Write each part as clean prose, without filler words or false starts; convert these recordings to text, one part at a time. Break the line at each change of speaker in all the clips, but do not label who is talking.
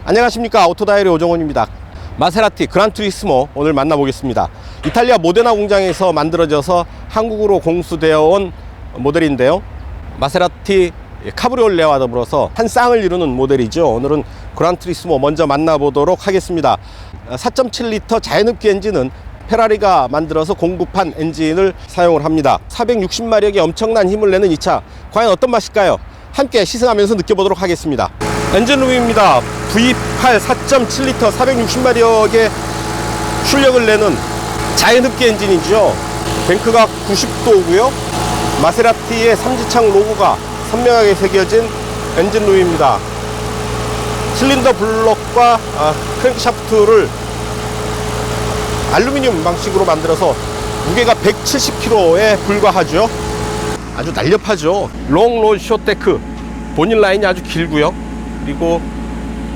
안녕하십니까, 오토다이리 오정원입니다. 마세라티 그란투리스모 오늘 만나보겠습니다. 이탈리아 모데나 공장에서 만들어져서 한국으로 공수되어 온 모델인데요, 마세라티 카브리올레와 더불어서 한 쌍을 이루는 모델이죠. 오늘은 그란투리스모 먼저 만나보도록 하겠습니다. 4.7L 자연흡기 엔진은 페라리가 만들어서 공급한 엔진을 사용을 합니다. 460마력의 엄청난 힘을 내는 이 차, 과연 어떤 맛일까요? 함께 시승하면서 느껴보도록 하겠습니다. 엔진룸입니다. V8 4.7L 460마력의 출력을 내는 자연흡기 엔진이죠. 뱅크가 90도고요. 마세라티의 삼지창 로고가 선명하게 새겨진 엔진룸입니다. 실린더 블록과 크랭크샤프트를 알루미늄 방식으로 만들어서 무게가 170kg에 불과하죠. 아주 날렵하죠. 롱, 롤, 숏데크, 본인 라인이 아주 길고요. 그리고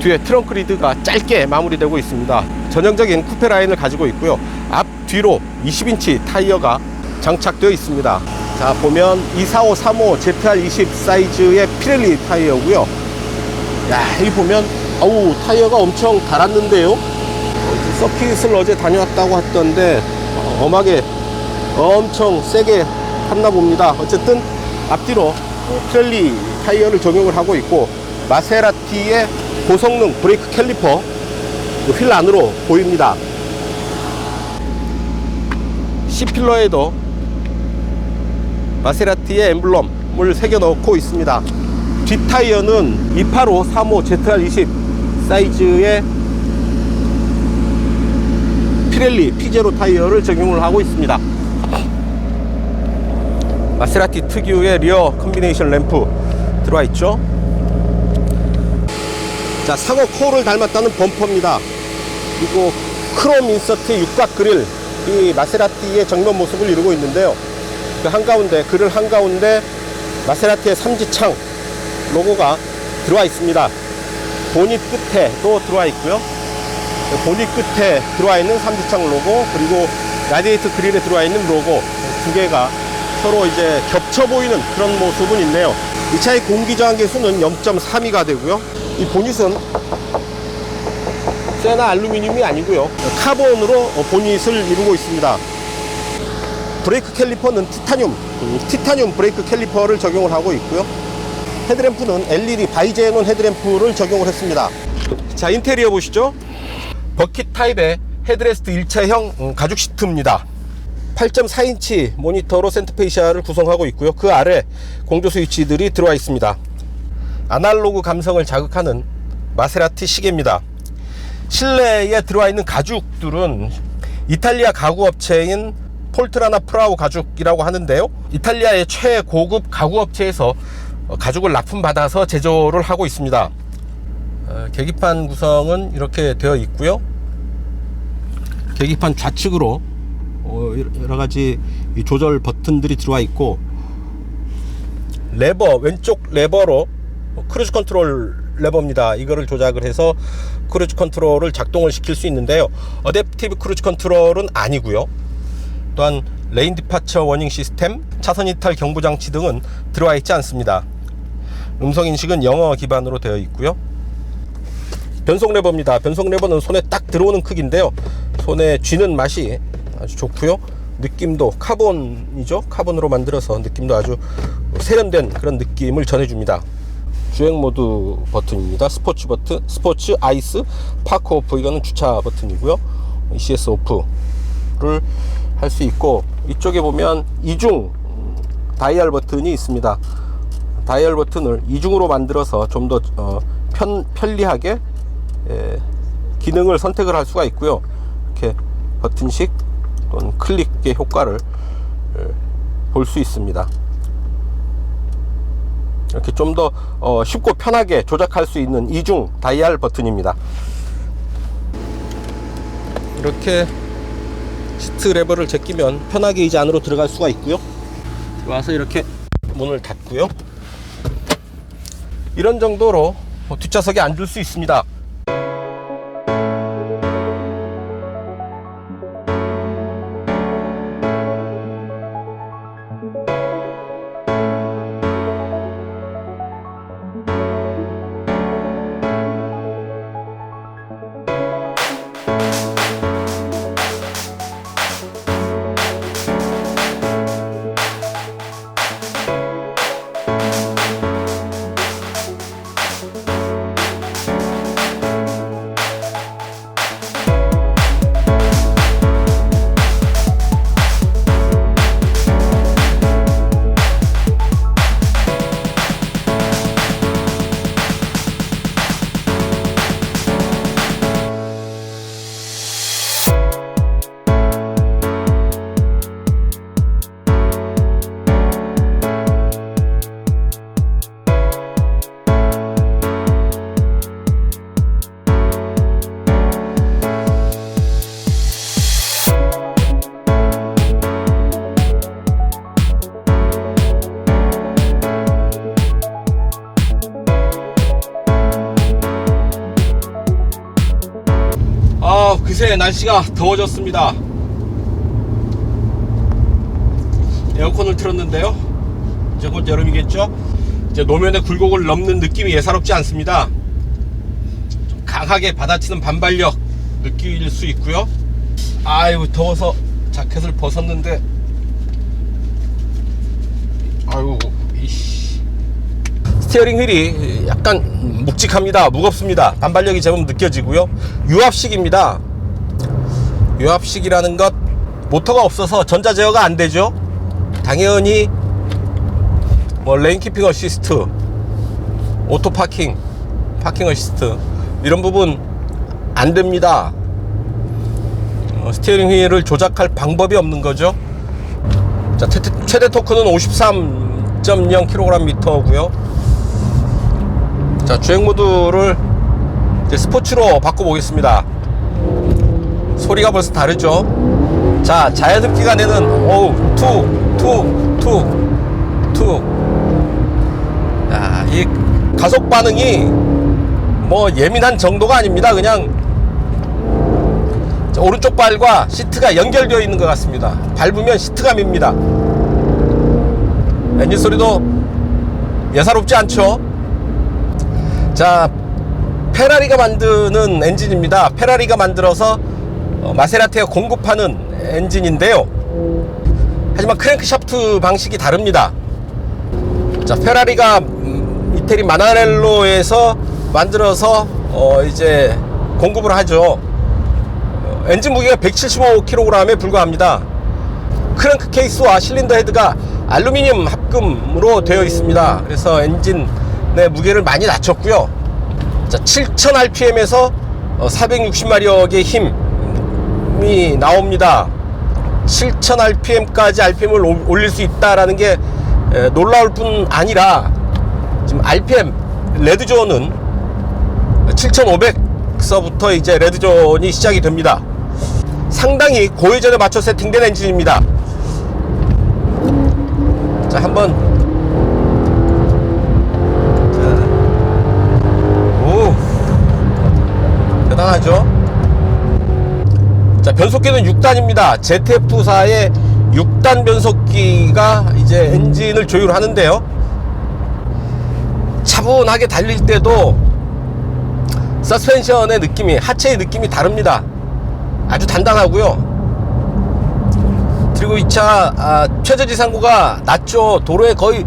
뒤에 트렁크 리드가 짧게 마무리되고 있습니다. 전형적인 쿠페 라인을 가지고 있고요. 앞, 뒤로 20인치 타이어가 장착되어 있습니다. 자, 보면 24535 ZR20 사이즈의 피렐리 타이어고요. 야, 여기 보면 아우, 타이어가 엄청 달았는데요. 서킷을 어제 다녀왔다고 하던데 엄하게 엄청 세게 탔나 봅니다. 어쨌든 앞뒤로 피렐리 타이어를 적용을 하고 있고, 마세라티의 고성능 브레이크 캘리퍼 휠 안으로 보입니다. C필러에도 마세라티의 엠블럼을 새겨 넣고 있습니다. 뒷타이어는 28535 ZR20 사이즈의 피렐리 피제로 타이어를 적용을 하고 있습니다. 마세라티 특유의 리어 컨비네이션 램프 들어와 있죠. 자, 상어 코어를 닮았다는 범퍼입니다. 그리고 크롬 인서트 육각 그릴, 이 마세라티의 정면 모습을 이루고 있는데요, 그 한가운데, 그릴 한가운데 마세라티의 삼지창 로고가 들어와 있습니다. 보닛 끝에도 들어와 있고요. 보닛 끝에 들어와 있는 삼지창 로고, 그리고 라디에이터 그릴에 들어와 있는 로고 두 개가 서로 이제 겹쳐 보이는 그런 모습은 있네요. 이 차의 공기 저항 계수는 0.32가 되고요. 이 보닛은 세나 알루미늄이 아니고요, 카본으로 보닛을 이루고 있습니다. 브레이크 캘리퍼는 티타늄 브레이크 캘리퍼를 적용을 하고 있고요. 헤드램프는 LED 바이제논 헤드램프를 적용을 했습니다. 자, 인테리어 보시죠. 버킷 타입의 헤드레스트 1차형 가죽 시트입니다. 8.4인치 모니터로 센터페시아를 구성하고 있고요. 그 아래 공조 스위치들이 들어와 있습니다. 아날로그 감성을 자극하는 마세라티 시계입니다. 실내에 들어와 있는 가죽들은 이탈리아 가구업체인 폴트라나 프라우 가죽이라고 하는데요, 이탈리아의 최고급 가구업체에서 가죽을 납품받아서 제조를 하고 있습니다. 계기판 구성은 이렇게 되어 있고요. 계기판 좌측으로 여러가지 조절 버튼들이 들어와 있고, 레버, 왼쪽 레버로 크루즈 컨트롤 레버입니다. 이거를 조작을 해서 크루즈 컨트롤을 작동을 시킬 수 있는데요, 어댑티브 크루즈 컨트롤은 아니고요. 또한 레인 디파처 워닝 시스템, 차선 이탈 경보 장치 등은 들어와 있지 않습니다. 음성 인식은 영어 기반으로 되어 있고요. 변속 레버입니다. 변속 레버는 손에 딱 들어오는 크기인데요, 손에 쥐는 맛이 아주 좋고요. 느낌도 카본이죠. 카본으로 만들어서 느낌도 아주 세련된 그런 느낌을 전해줍니다. 주행 모드 버튼입니다. 스포츠 버튼, 스포츠, 아이스, 파크 오프, 이거는 주차 버튼이고요. ECS 오프를 할 수 있고, 이쪽에 보면 이중 다이얼 버튼이 있습니다. 다이얼 버튼을 이중으로 만들어서 좀 더 편리하게 기능을 선택을 할 수가 있고요. 이렇게 버튼식 또는 클릭의 효과를 볼 수 있습니다. 이렇게 좀 더 쉽고 편하게 조작할 수 있는 이중 다이얼 버튼입니다. 이렇게 시트 레버를 제끼면 편하게 이제 안으로 들어갈 수가 있고요. 들어와서 이렇게 문을 닫고요. 이런 정도로 뒷좌석에 앉을 수 있습니다. 날씨가 더워졌습니다. 에어컨을 틀었는데요. 이제 곧 여름이겠죠. 이제 노면의 굴곡을 넘는 느낌이 예사롭지 않습니다. 좀 강하게 받아치는 반발력 느낄 수 있고요. 아유, 더워서 자켓을 벗었는데, 아유, 이씨. 스티어링 휠이 약간 묵직합니다. 무겁습니다. 반발력이 제법 느껴지고요. 유압식입니다. 유압식이라는 것, 모터가 없어서 전자 제어가 안 되죠. 당연히 뭐 레인 키핑 어시스트, 오토 파킹, 파킹 어시스트 이런 부분 안 됩니다. 스티어링 휠을 조작할 방법이 없는 거죠. 자, 최대 토크는 53.0kgm고요. 자, 주행 모드를 이제 스포츠로 바꿔보겠습니다. 소리가 벌써 다르죠. 자, 자연흡기가 내는 툭. 야, 이 가속 반응이 뭐 예민한 정도가 아닙니다. 그냥 오른쪽 발과 시트가 연결되어 있는 것 같습니다. 밟으면 시트감입니다. 엔진 소리도 예사롭지 않죠. 자, 페라리가 만드는 엔진입니다. 페라리가 만들어서 마세라티가 공급하는 엔진인데요. 하지만 크랭크샤프트 방식이 다릅니다. 자, 페라리가 이태리 마나렐로에서 만들어서 이제 공급을 하죠. 엔진 무게가 175kg에 불과합니다. 크랭크 케이스와 실린더 헤드가 알루미늄 합금으로 되어 있습니다. 그래서 엔진의 무게를 많이 낮췄고요. 자, 7000rpm에서 460마력의 힘이 나옵니다. 7000rpm까지 RPM을 올릴 수 있다라는 게 놀라울 뿐 아니라 지금 RPM 레드존은 7500서부터 이제 레드존이 시작이 됩니다. 상당히 고회전에 맞춰 세팅된 엔진입니다. 자, 한번 오, 대단하죠. 자, 변속기는 6단입니다. ZF4의 6단 변속기가 이제 엔진을 조율하는데요. 차분하게 달릴 때도 서스펜션의 느낌이, 하체의 느낌이 다릅니다. 아주 단단하고요. 그리고 이 차 최저지상고가 낮죠. 도로에 거의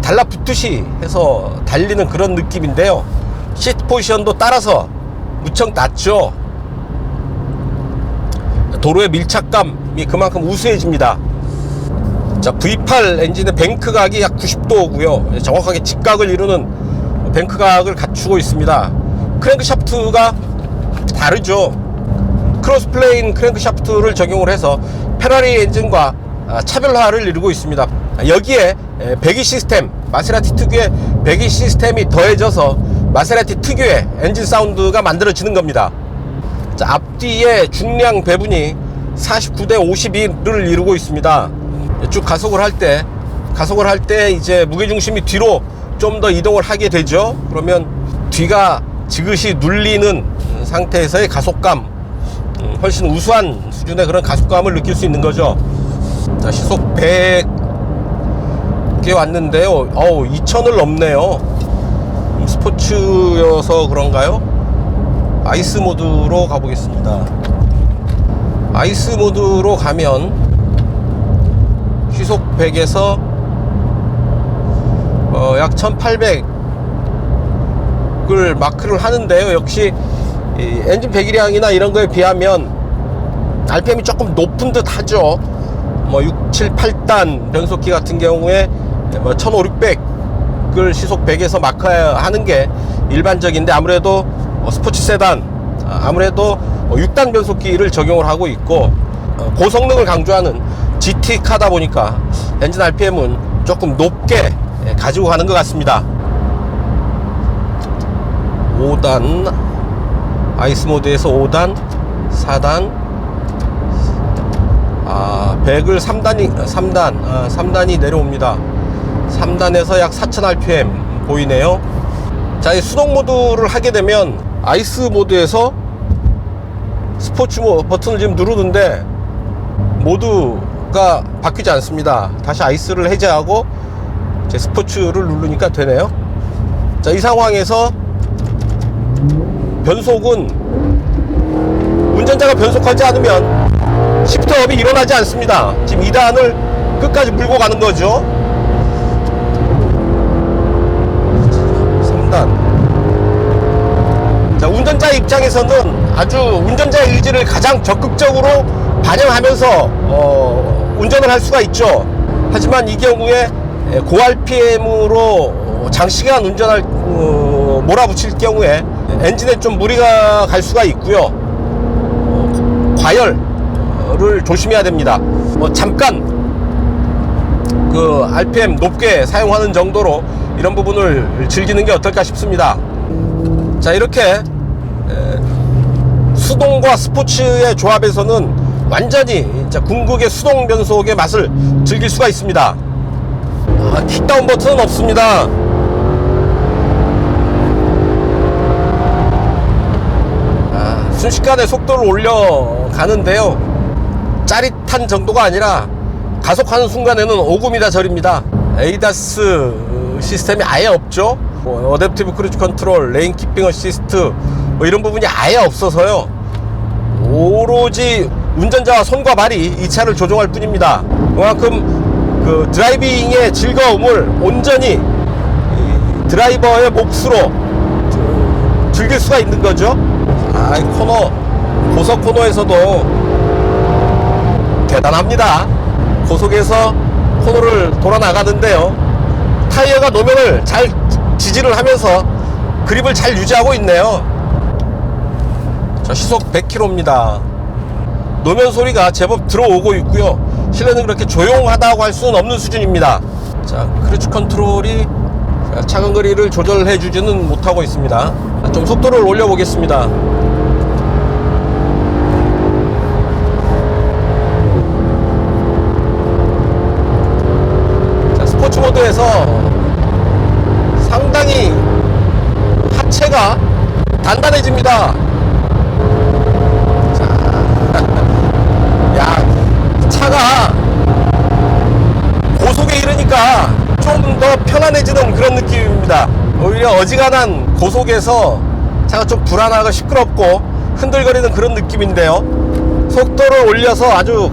달라붙듯이 해서 달리는 그런 느낌인데요. 시트 포지션도 따라서 무척 낮죠. 도로의 밀착감이 그만큼 우수해집니다. 자, V8 엔진의 뱅크각이 약 90도고요. 정확하게 직각을 이루는 뱅크각을 갖추고 있습니다. 크랭크샤프트가 다르죠. 크로스플레인 크랭크샤프트를 적용을 해서 페라리 엔진과 차별화를 이루고 있습니다. 여기에 배기 시스템, 마세라티 특유의 배기 시스템이 더해져서 마세라티 특유의 엔진 사운드가 만들어지는 겁니다. 자, 앞뒤의 중량 배분이 49대 51을 이루고 있습니다. 쭉 가속을 할 때 이제 무게중심이 뒤로 좀 더 이동을 하게 되죠. 그러면 뒤가 지그시 눌리는 상태에서의 가속감, 훨씬 우수한 수준의 그런 가속감을 느낄 수 있는 거죠. 자, 시속 100개 왔는데요. 2000을 넘네요. 스포츠여서 그런가요? 아이스 모드로 가보겠습니다. 아이스 모드로 가면 시속 100에서 약 1800을 마크를 하는데요. 역시 이 엔진 배기량이나 이런 거에 비하면 RPM이 조금 높은 듯 하죠. 뭐 6, 7, 8단 변속기 같은 경우에 뭐 1500을 시속 100에서 마크하는 게 일반적인데, 아무래도 스포츠 세단, 아무래도 6단 변속기를 적용을 하고 있고 고성능을 강조하는 GT카다 보니까 엔진 RPM은 조금 높게 가지고 가는 것 같습니다. 5단 아이스 모드에서 5단, 4단, 100을 3단이 내려옵니다. 3단에서 약 4000rpm 보이네요. 자, 이 수동 모드를 하게 되면 아이스 모드에서 스포츠 버튼을 지금 누르는데 모두가 바뀌지 않습니다. 다시 아이스를 해제하고 제 스포츠를 누르니까 되네요. 자, 이 상황에서 변속은 운전자가 변속하지 않으면 시프트업이 일어나지 않습니다. 지금 2단을 끝까지 물고 가는 거죠. 3단. 자, 운전자 입장에서는 아주 운전자의 의지를 가장 적극적으로 반영하면서 운전을 할 수가 있죠. 하지만 이 경우에 고RPM으로 장시간 운전할 몰아붙일 경우에 엔진에 좀 무리가 갈 수가 있고요. 과열을 조심해야 됩니다. 잠깐 그 RPM 높게 사용하는 정도로 이런 부분을 즐기는 게 어떨까 싶습니다. 자, 이렇게 수동과 스포츠의 조합에서는 완전히 궁극의 수동 변속의 맛을 즐길 수가 있습니다. 킥다운 버튼은 없습니다. 순식간에 속도를 올려가는데요, 짜릿한 정도가 아니라 가속하는 순간에는 오금이다 저립니다. ADAS 시스템이 아예 없죠. 어댑티브 크루즈 컨트롤, 레인 키핑 어시스트 이런 부분이 아예 없어서요, 오로지 운전자와 손과 발이 이 차를 조종할 뿐입니다. 그만큼 그 드라이빙의 즐거움을 온전히 드라이버의 몫으로 즐길 수가 있는 거죠. 이 코너, 고속 코너에서도 대단합니다. 고속에서 코너를 돌아 나가는데요, 타이어가 노면을 잘 지지를 하면서 그립을 잘 유지하고 있네요. 자, 시속 100km입니다. 노면 소리가 제법 들어오고 있고요, 실내는 그렇게 조용하다고 할 수는 없는 수준입니다. 자, 크루즈 컨트롤이 차간거리를 조절해 주지는 못하고 있습니다. 좀 속도를 올려 보겠습니다. 자, 스포츠 모드에서 상당히 하체가 단단해집니다. 자, 야, 차가 고속에 이르니까 좀 더 편안해지는 그런 느낌입니다. 오히려 어지간한 고속에서 차가 좀 불안하고 시끄럽고 흔들거리는 그런 느낌인데요, 속도를 올려서 아주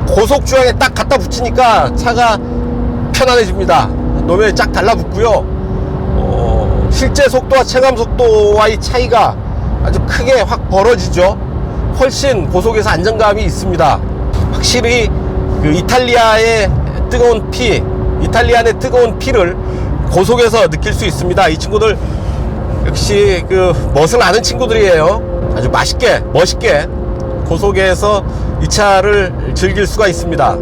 고속 주행에 딱 갖다 붙이니까 차가 편안해집니다. 노면에 쫙 달라붙고요, 실제 속도와 체감 속도와의 차이가 아주 크게 확 벌어지죠. 훨씬 고속에서 안정감이 있습니다. 확실히 그 이탈리아의 뜨거운 피, 이탈리안의 뜨거운 피를 고속에서 느낄 수 있습니다. 이 친구들 역시 그 멋을 아는 친구들이에요. 아주 맛있게 멋있게 고속에서 이 차를 즐길 수가 있습니다.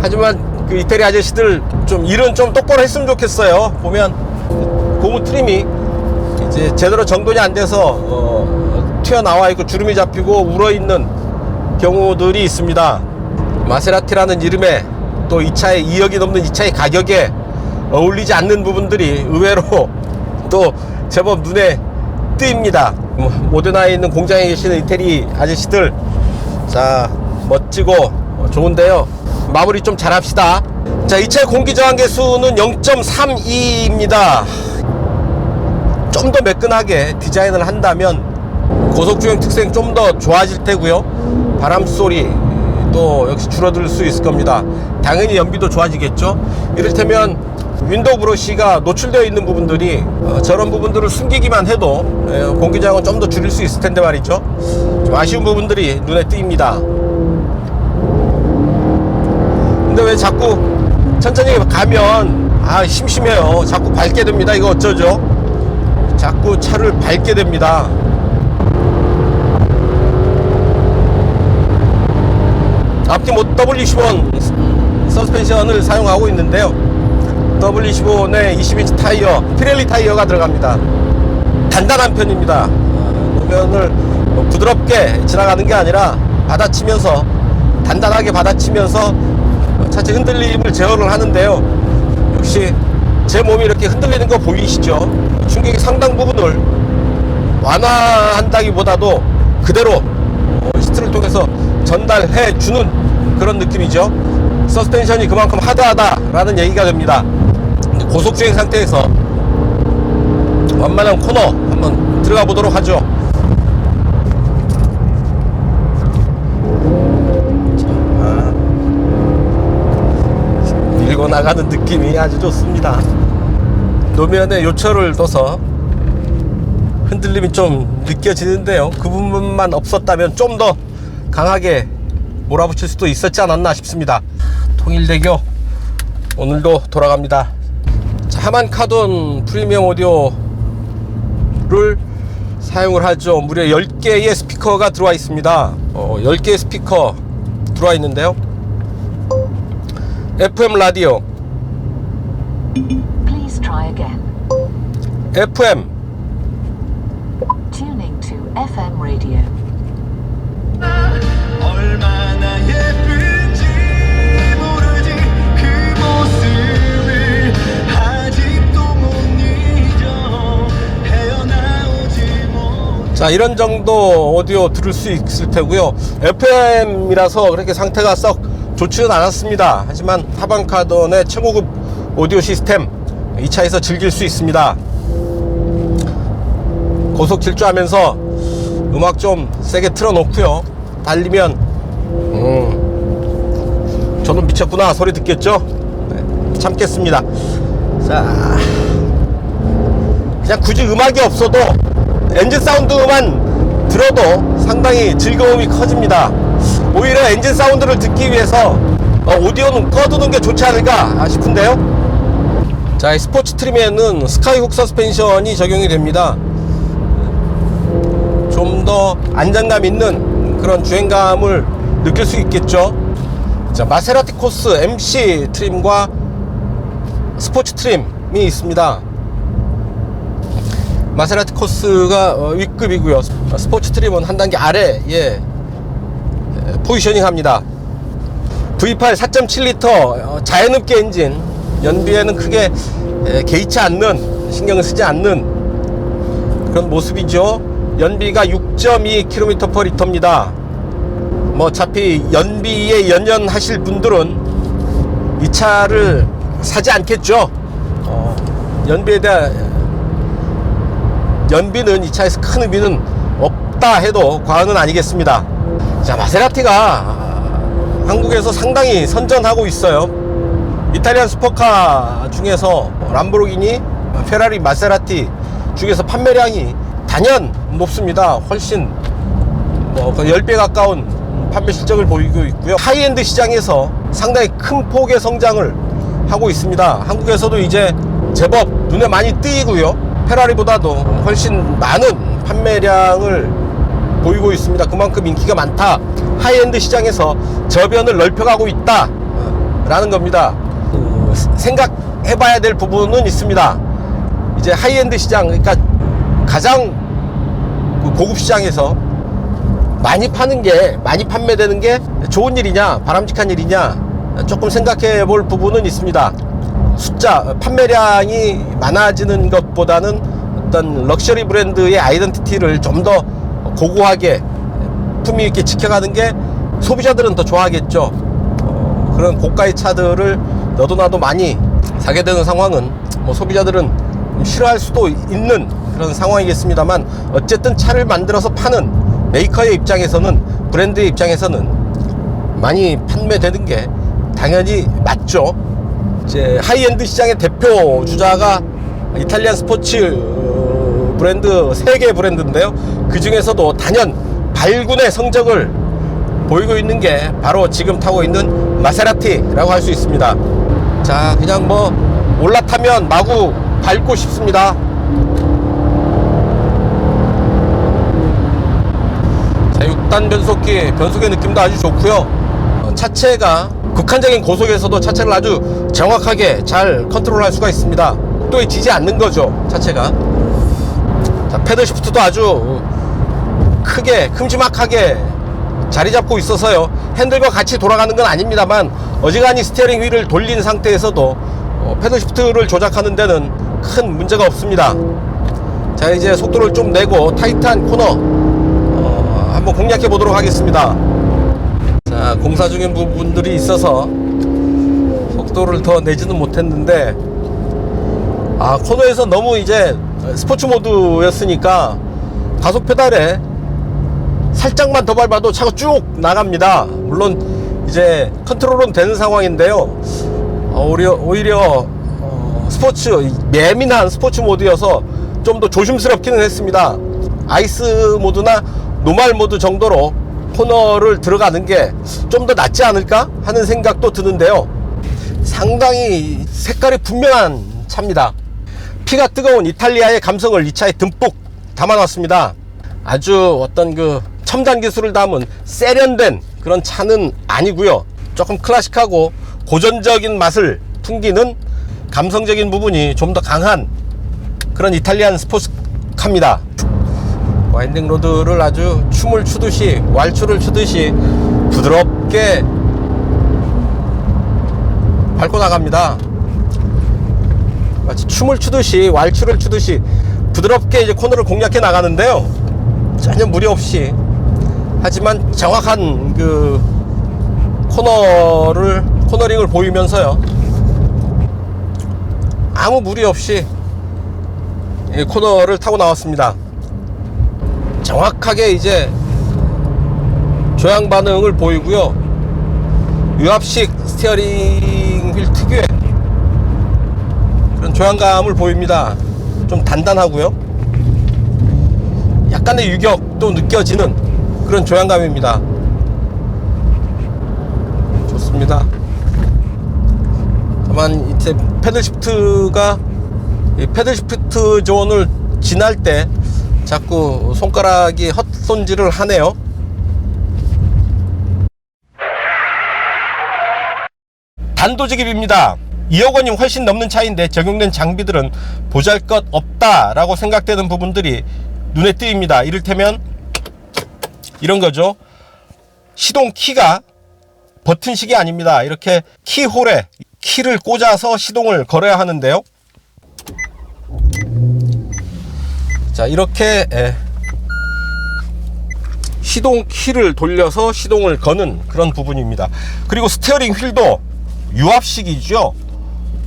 하지만 그 이태리 아저씨들 좀 일은 좀 똑바로 했으면 좋겠어요. 보면 고무 트림이 이제 제대로 정돈이 안 돼서 튀어나와 있고 주름이 잡히고 울어있는 경우들이 있습니다. 마세라티라는 이름에 또 이 차의 2억이 넘는 이 차의 가격에 어울리지 않는 부분들이 의외로 또 제법 눈에 띄입니다. 모데나에 있는 공장에 계시는 이태리 아저씨들, 자, 멋지고 좋은데요, 마무리 좀 잘합시다. 자, 이 차의 공기저항 계수는 0.32입니다 좀 더 매끈하게 디자인을 한다면 고속주행 특성이 좀 더 좋아질 테고요, 바람소리 또 역시 줄어들 수 있을 겁니다. 당연히 연비도 좋아지겠죠. 이를테면 윈도우 브러쉬가 노출되어 있는 부분들이 저런 부분들을 숨기기만 해도 공기저항은 좀 더 줄일 수 있을 텐데 말이죠. 좀 아쉬운 부분들이 눈에 띄입니다. 근데 왜 자꾸 천천히 가면 심심해요. 자꾸 밟게 됩니다. 이거 어쩌죠? 자꾸 차를 밟게 됩니다. 앞뒤 W25 서스펜션을 사용하고 있는데요, W25에 20인치 타이어, 피렐리 타이어가 들어갑니다. 단단한 편입니다. 노면을 부드럽게 지나가는 게 아니라 받아치면서, 단단하게 받아치면서 차체 흔들림을 제어를 하는데요, 역시 제 몸이 이렇게 흔들리는 거 보이시죠? 충격이 상당 부분을 완화한다기보다도 그대로 시트를 통해서 전달해 주는 그런 느낌이죠. 서스펜션이 그만큼 하드하다라는 얘기가 됩니다. 고속주행 상태에서 완만한 코너 한번 들어가 보도록 하죠. 자, 밀고 나가는 느낌이 아주 좋습니다. 노면에 요철을 둬서 흔들림이 좀 느껴지는데요, 그 부분만 없었다면 좀 더 강하게 몰아붙일 수도 있었지 않았나 싶습니다. 통일대교 오늘도 돌아갑니다. 자, 하만카돈 프리미엄 오디오를 사용을 하죠. 무려 10개의 스피커가 들어와 있습니다. 10개의 스피커 들어와 있는데요, FM 라디오,
Please try again.
FM,
Tuning to FM radio.
얼마나 예쁜지 모르지 그 모습을 아직도 못 잊어 헤어나오지 못.
자, 이런 정도 오디오 들을 수 있을 테고요. FM이라서 그렇게 상태가 썩 좋지는 않았습니다. 하지만 하반카돈의 최고급 오디오 시스템 이 차에서 즐길 수 있습니다. 고속 질주하면서 음악 좀 세게 틀어놓고요, 달리면 저는 미쳤구나 소리 듣겠죠. 네, 참겠습니다. 자, 그냥 굳이 음악이 없어도 엔진 사운드만 들어도 상당히 즐거움이 커집니다. 오히려 엔진 사운드를 듣기 위해서 오디오는 꺼두는 게 좋지 않을까 싶은데요. 자, 이 스포츠 트림에는 스카이훅 서스펜션이 적용이 됩니다. 좀 더 안정감 있는 그런 주행감을 느낄 수 있겠죠. 자, 마세라티 코스 MC 트림과 스포츠 트림이 있습니다. 마세라티 코스가 윗급이고요, 스포츠 트림은 한 단계 아래에 포지셔닝 합니다. V8 4.7L 자연흡기 엔진, 연비에는 크게 개의치 않는, 신경을 쓰지 않는 그런 모습이죠. 연비가 6.2km/L입니다. 뭐 어차피 연비에 연연하실 분들은 이 차를 사지 않겠죠. 연비에 대한 연비는 이 차에서 큰 의미는 없다 해도 과언은 아니겠습니다. 자, 마세라티가 한국에서 상당히 선전하고 있어요. 이탈리안 슈퍼카 중에서 람보르기니, 페라리, 마세라티 중에서 판매량이 단연 높습니다. 훨씬 뭐 10배 가까운 판매 실적을 보이고 있고요. 하이엔드 시장에서 상당히 큰 폭의 성장을 하고 있습니다. 한국에서도 이제 제법 눈에 많이 띄고요, 페라리보다도 훨씬 많은 판매량을 보이고 있습니다. 그만큼 인기가 많다, 하이엔드 시장에서 저변을 넓혀가고 있다 라는 겁니다. 생각해봐야 될 부분은 있습니다. 이제 하이엔드 시장, 그러니까 가장 고급 시장에서 많이 판매되는 게 좋은 일이냐 바람직한 일이냐 조금 생각해 볼 부분은 있습니다. 판매량이 많아지는 것보다는 어떤 럭셔리 브랜드의 아이덴티티를 좀 더 고고하게 품위 있게 지켜가는 게 소비자들은 더 좋아하겠죠. 그런 고가의 차들을 너도 나도 많이 사게 되는 상황은 뭐 소비자들은 싫어할 수도 있는 그런 상황이겠습니다만, 어쨌든 차를 만들어서 파는 메이커의 입장에서는, 브랜드의 입장에서는 많이 판매되는 게 당연히 맞죠. 이제 하이엔드 시장의 대표 주자가 이탈리안 스포츠 브랜드 3개 브랜드인데요, 그 중에서도 단연 발군의 성적을 보이고 있는 게 바로 지금 타고 있는 마세라티라고 할 수 있습니다. 자, 그냥 뭐 올라타면 마구 밟고 싶습니다. 자, 6단 변속기, 변속의 느낌도 아주 좋고요. 차체가 극한적인 고속에서도 차체를 아주 정확하게 잘 컨트롤할 수가 있습니다. 속도에 지지 않는 거죠, 차체가. 자, 패들 시프트도 아주 크게 큼지막하게 자리 잡고 있어서요, 핸들과 같이 돌아가는 건 아닙니다만 어지간히 스티어링 휠을 돌린 상태에서도 패들 시프트를 조작하는 데는 큰 문제가 없습니다. 자, 이제 속도를 좀 내고 타이트한 코너 한번 공략해 보도록 하겠습니다. 자, 공사 중인 부분들이 있어서 속도를 더 내지는 못했는데, 코너에서 너무 이제 스포츠 모드였으니까 가속 페달에 살짝만 더 밟아도 차가 쭉 나갑니다. 물론 이제 컨트롤은 되는 상황인데요. 오히려 스포츠, 예민한 스포츠 모드여서 좀 더 조심스럽기는 했습니다. 아이스 모드나 노멀 모드 정도로 코너를 들어가는 게 좀 더 낫지 않을까 하는 생각도 드는데요. 상당히 색깔이 분명한 차입니다. 피가 뜨거운 이탈리아의 감성을 이 차에 듬뿍 담아놨습니다. 아주 어떤 그 첨단 기술을 담은 세련된 그런 차는 아니고요. 조금 클래식하고 고전적인 맛을 풍기는 감성적인 부분이 좀 더 강한 그런 이탈리안 스포츠카입니다. 와인딩 로드를 아주 춤을 추듯이, 왈츠를 추듯이 부드럽게 밟고 나갑니다. 마치 춤을 추듯이, 왈츠를 추듯이 부드럽게 이제 코너를 공략해 나가는데요. 전혀 무리 없이, 하지만 정확한 그 코너링을 보이면서요, 아무 무리 없이 이 코너를 타고 나왔습니다. 정확하게 이제 조향 반응을 보이고요. 유압식 스티어링 휠 특유의 그런 조향감을 보입니다. 좀 단단하고요. 약간의 유격도 느껴지는 그런 조향감입니다. 좋습니다. 다만 이제 패들 시프트 존을 지날 때 자꾸 손가락이 헛손질을 하네요. 단도직입입니다. 2억 원이 훨씬 넘는 차인데 적용된 장비들은 보잘것 없다라고 생각되는 부분들이 눈에 띄입니다. 이를테면 이런 거죠. 시동 키가 버튼식이 아닙니다. 이렇게 키홀에 키를 꽂아서 시동을 걸어야 하는데요. 자, 이렇게 시동 키를 돌려서 시동을 거는 그런 부분입니다. 그리고 스티어링 휠도 유압식이죠.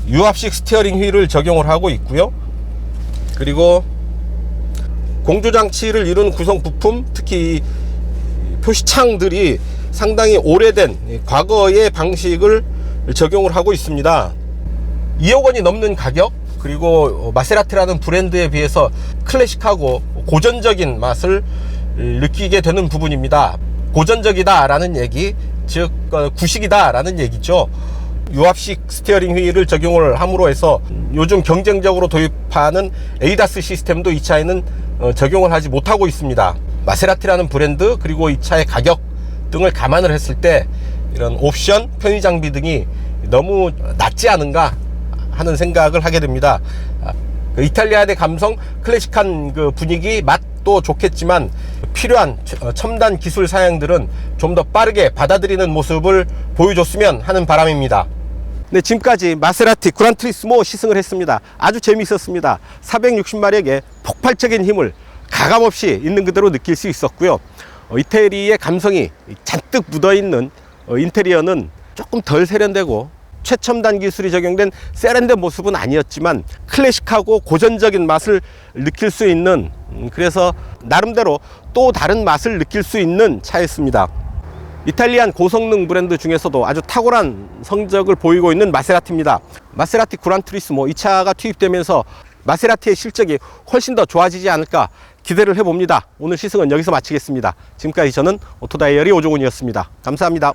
유압식 스티어링 휠을 적용을 하고 있고요. 그리고 공조장치를 이루는 구성 부품, 특히 표시창들이 상당히 오래된 과거의 방식을 적용을 하고 있습니다. 2억 원이 넘는 가격, 그리고 마세라티라는 브랜드에 비해서 클래식하고 고전적인 맛을 느끼게 되는 부분입니다. 고전적이다 라는 얘기, 즉 구식이다 라는 얘기죠. 유압식 스티어링 휠을 적용을 함으로 해서 요즘 경쟁적으로 도입하는 에이다스 시스템도 이 차에는 적용을 하지 못하고 있습니다. 마세라티라는 브랜드, 그리고 이 차의 가격 등을 감안을 했을 때 이런 옵션, 편의 장비 등이 너무 낮지 않은가 하는 생각을 하게 됩니다. 그 이탈리아의 감성, 클래식한 그 분위기, 맛도 좋겠지만 필요한 첨단 기술 사양들은 좀 더 빠르게 받아들이는 모습을 보여줬으면 하는 바람입니다. 네, 지금까지 마세라티 그란투리스모 시승을 했습니다. 아주 재미있었습니다. 460마력의 폭발적인 힘을 가감없이 있는 그대로 느낄 수 있었고요. 이태리의 감성이 잔뜩 묻어있는 인테리어는 조금 덜 세련되고 최첨단 기술이 적용된 세련된 모습은 아니었지만 클래식하고 고전적인 맛을 느낄 수 있는, 그래서 나름대로 또 다른 맛을 느낄 수 있는 차였습니다. 이탈리안 고성능 브랜드 중에서도 아주 탁월한 성적을 보이고 있는 마세라티입니다. 마세라티 그란투리스모, 이 차가 투입되면서 마세라티의 실적이 훨씬 더 좋아지지 않을까 기대를 해봅니다. 오늘 시승은 여기서 마치겠습니다. 지금까지 저는 오토다이어리 오종훈이었습니다. 감사합니다.